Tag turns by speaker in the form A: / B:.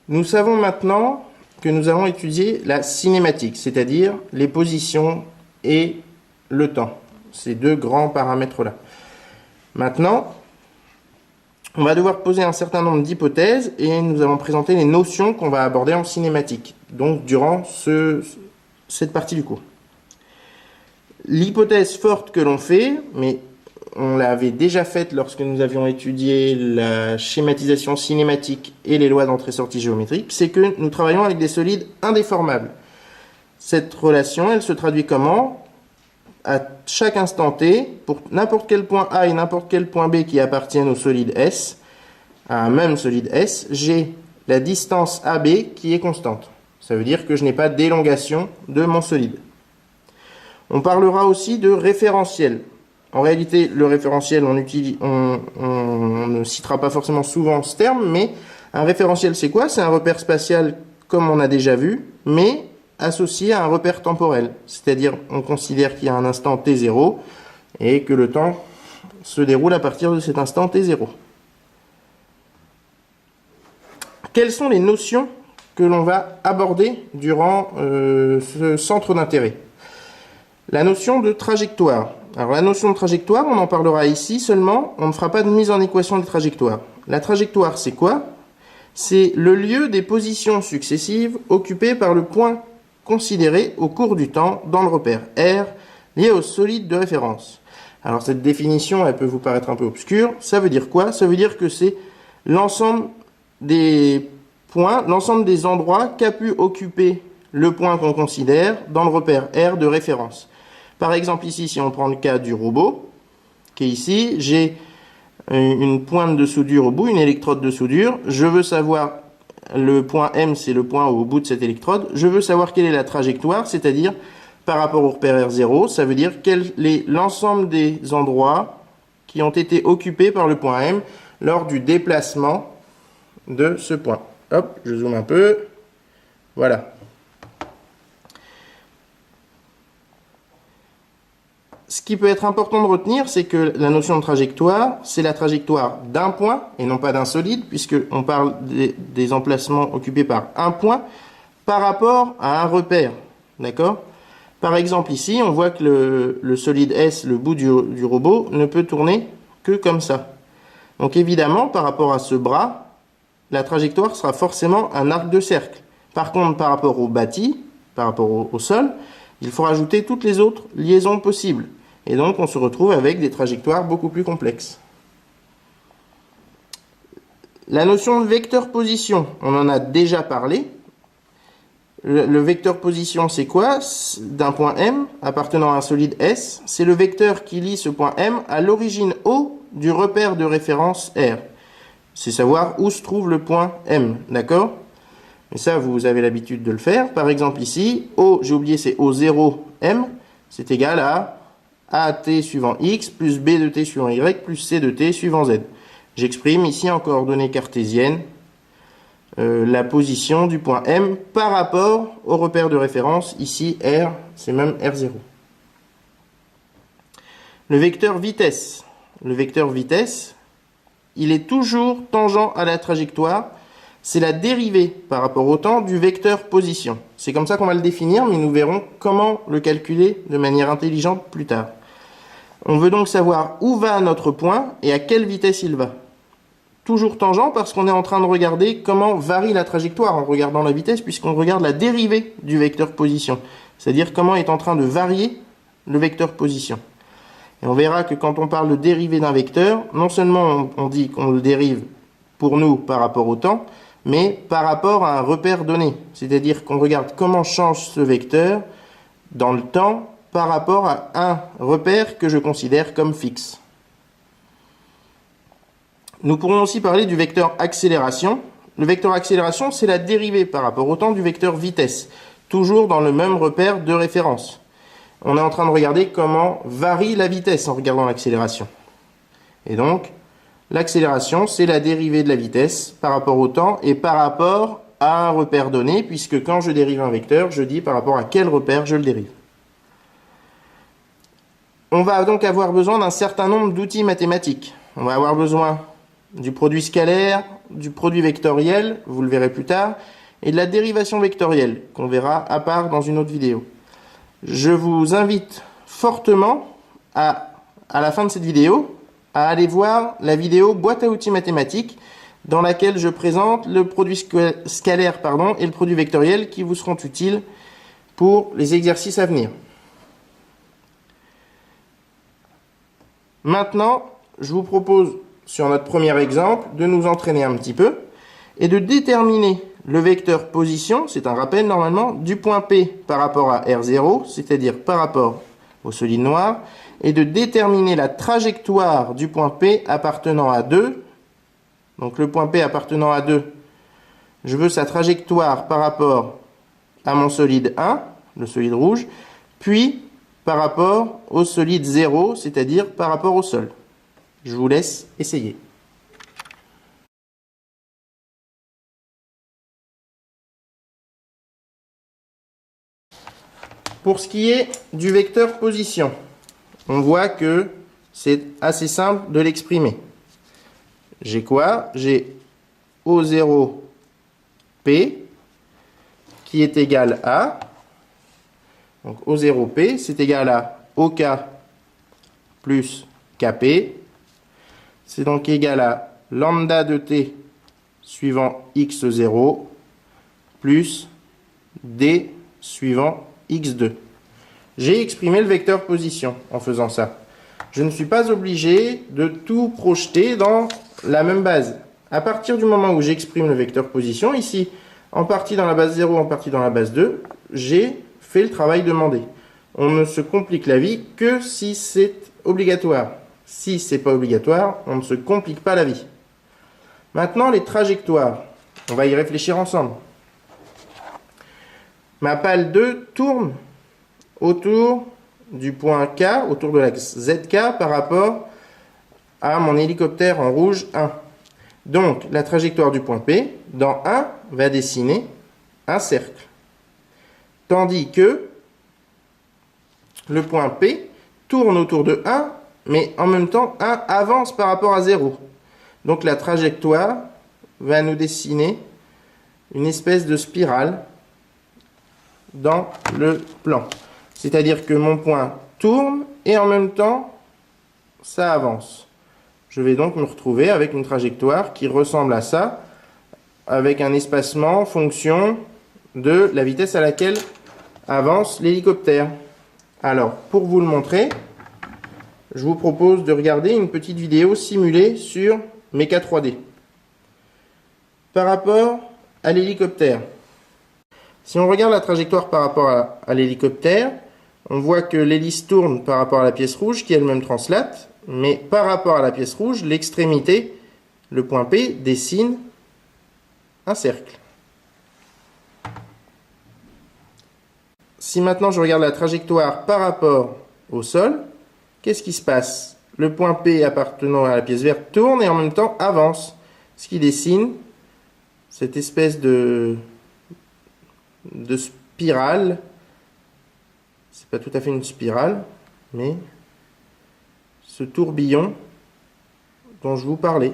A: Nous savons maintenant que nous allons étudier la cinématique, c'est-à-dire les positions et le temps, ces deux grands paramètres-là. Maintenant, on va devoir poser un certain nombre d'hypothèses et nous allons présenter les notions qu'on va aborder en cinématique, donc durant cette partie du cours. L'hypothèse forte que l'on fait, mais on l'avait déjà faite lorsque nous avions étudié la schématisation cinématique et les lois d'entrée-sortie géométrique, c'est que nous travaillons avec des solides indéformables. Cette relation, elle se traduit comment? À chaque instant t, pour n'importe quel point A et n'importe quel point B qui appartiennent au solide S, à un même solide S, j'ai la distance AB qui est constante. Ça veut dire que je n'ai pas d'élongation de mon solide. On parlera aussi de référentiel. En réalité, le référentiel, on ne citera pas forcément souvent ce terme, mais un référentiel, c'est quoi? C'est un repère spatial, comme on a déjà vu, mais associé à un repère temporel. C'est-à-dire, on considère qu'il y a un instant t0 et que le temps se déroule à partir de cet instant t0. Quelles sont les notions que l'on va aborder durant ce centre d'intérêt? La notion de trajectoire. Alors la notion de trajectoire, on en parlera ici seulement, on ne fera pas de mise en équation des trajectoires. La trajectoire, c'est quoi? C'est le lieu des positions successives occupées par le point considéré au cours du temps dans le repère R lié au solide de référence. Alors cette définition, elle peut vous paraître un peu obscure. Ça veut dire quoi? Ça veut dire que c'est l'ensemble des points, l'ensemble des endroits qu'a pu occuper le point qu'on considère dans le repère R de référence. Par exemple, ici, si on prend le cas du robot, qui est ici, j'ai une pointe de soudure au bout, une électrode de soudure. Je veux savoir, le point M, c'est le point au bout de cette électrode. Je veux savoir quelle est la trajectoire, c'est-à-dire par rapport au repère R0, ça veut dire quel est l'ensemble des endroits qui ont été occupés par le point M lors du déplacement de ce point. Hop, je zoome un peu. Voilà. Ce qui peut être important de retenir, c'est que la notion de trajectoire, c'est la trajectoire d'un point, et non pas d'un solide, puisqu'on parle des emplacements occupés par un point, par rapport à un repère. D'accord? Par exemple, ici, on voit que le solide S, le bout du robot, ne peut tourner que comme ça. Donc évidemment, par rapport à ce bras, la trajectoire sera forcément un arc de cercle. Par contre, par rapport au bâti, par rapport au sol, il faut rajouter toutes les autres liaisons possibles. Et donc, on se retrouve avec des trajectoires beaucoup plus complexes. La notion de vecteur position, on en a déjà parlé. Le vecteur position, c'est quoi? D'un point M appartenant à un solide S, c'est le vecteur qui lie ce point M à l'origine O du repère de référence R. C'est savoir où se trouve le point M, d'accord? Et ça, vous avez l'habitude de le faire. Par exemple, ici, O, j'ai oublié, c'est O0M, c'est égal à AT suivant X plus B de T suivant Y plus C de T suivant Z. J'exprime ici en coordonnées cartésiennes la position du point M par rapport au repère de référence. Ici, R, c'est même R0. Le vecteur vitesse. Le vecteur vitesse, il est toujours tangent à la trajectoire. C'est la dérivée par rapport au temps du vecteur position. C'est comme ça qu'on va le définir, mais nous verrons comment le calculer de manière intelligente plus tard. On veut donc savoir où va notre point et à quelle vitesse il va. Toujours tangent parce qu'on est en train de regarder comment varie la trajectoire en regardant la vitesse, puisqu'on regarde la dérivée du vecteur position. C'est-à-dire comment est en train de varier le vecteur position. Et on verra que quand on parle de dérivée d'un vecteur, non seulement on dit qu'on le dérive pour nous par rapport au temps, mais par rapport à un repère donné. C'est-à-dire qu'on regarde comment change ce vecteur dans le temps par rapport à un repère que je considère comme fixe. Nous pourrons aussi parler du vecteur accélération. Le vecteur accélération, c'est la dérivée par rapport au temps du vecteur vitesse, toujours dans le même repère de référence. On est en train de regarder comment varie la vitesse en regardant l'accélération. Et donc, l'accélération, c'est la dérivée de la vitesse par rapport au temps et par rapport à un repère donné, puisque quand je dérive un vecteur, je dis par rapport à quel repère je le dérive. On va donc avoir besoin d'un certain nombre d'outils mathématiques. On va avoir besoin du produit scalaire, du produit vectoriel, vous le verrez plus tard, et de la dérivation vectorielle, qu'on verra à part dans une autre vidéo. Je vous invite fortement à la fin de cette vidéo, à aller voir la vidéo boîte à outils mathématiques, dans laquelle je présente le produit scalaire et le produit vectoriel qui vous seront utiles pour les exercices à venir. Maintenant, je vous propose, sur notre premier exemple, de nous entraîner un petit peu et de déterminer le vecteur position, c'est un rappel normalement, du point P par rapport à R0, c'est-à-dire par rapport au solide noir, et de déterminer la trajectoire du point P appartenant à 2. Donc le point P appartenant à 2, je veux sa trajectoire par rapport à mon solide 1, le solide rouge, puis par rapport au solide 0, c'est-à-dire par rapport au sol. Je vous laisse essayer. Pour ce qui est du vecteur position, on voit que c'est assez simple de l'exprimer. J'ai quoi? J'ai O0P qui est égal à, donc O0P, c'est égal à OK plus KP. C'est donc égal à lambda de T suivant X0 plus D suivant X2. J'ai exprimé le vecteur position en faisant ça. Je ne suis pas obligé de tout projeter dans la même base. À partir du moment où j'exprime le vecteur position, ici, en partie dans la base 0, en partie dans la base 2, j'ai fait le travail demandé. On ne se complique la vie que si c'est obligatoire. Si c'est pas obligatoire, on ne se complique pas la vie. Maintenant, les trajectoires. On va y réfléchir ensemble. Ma pale 2 tourne autour du point K, autour de l'axe ZK par rapport à mon hélicoptère en rouge 1. Donc, la trajectoire du point P, dans 1, va dessiner un cercle. Tandis que le point P tourne autour de 1, mais en même temps, 1 avance par rapport à 0. Donc, la trajectoire va nous dessiner une espèce de spirale dans le plan. C'est-à-dire que mon point tourne et en même temps, ça avance. Je vais donc me retrouver avec une trajectoire qui ressemble à ça, avec un espacement en fonction de la vitesse à laquelle avance l'hélicoptère. Alors, pour vous le montrer, je vous propose de regarder une petite vidéo simulée sur Mecha 3D. Par rapport à l'hélicoptère, si on regarde la trajectoire par rapport à l'hélicoptère, on voit que l'hélice tourne par rapport à la pièce rouge qui elle-même translate, mais par rapport à la pièce rouge, l'extrémité, le point P, dessine un cercle. Si maintenant je regarde la trajectoire par rapport au sol, qu'est-ce qui se passe? Le point P appartenant à la pièce verte tourne et en même temps avance, ce qui dessine cette espèce de spirale. C'est pas tout à fait une spirale, mais ce tourbillon dont je vous parlais.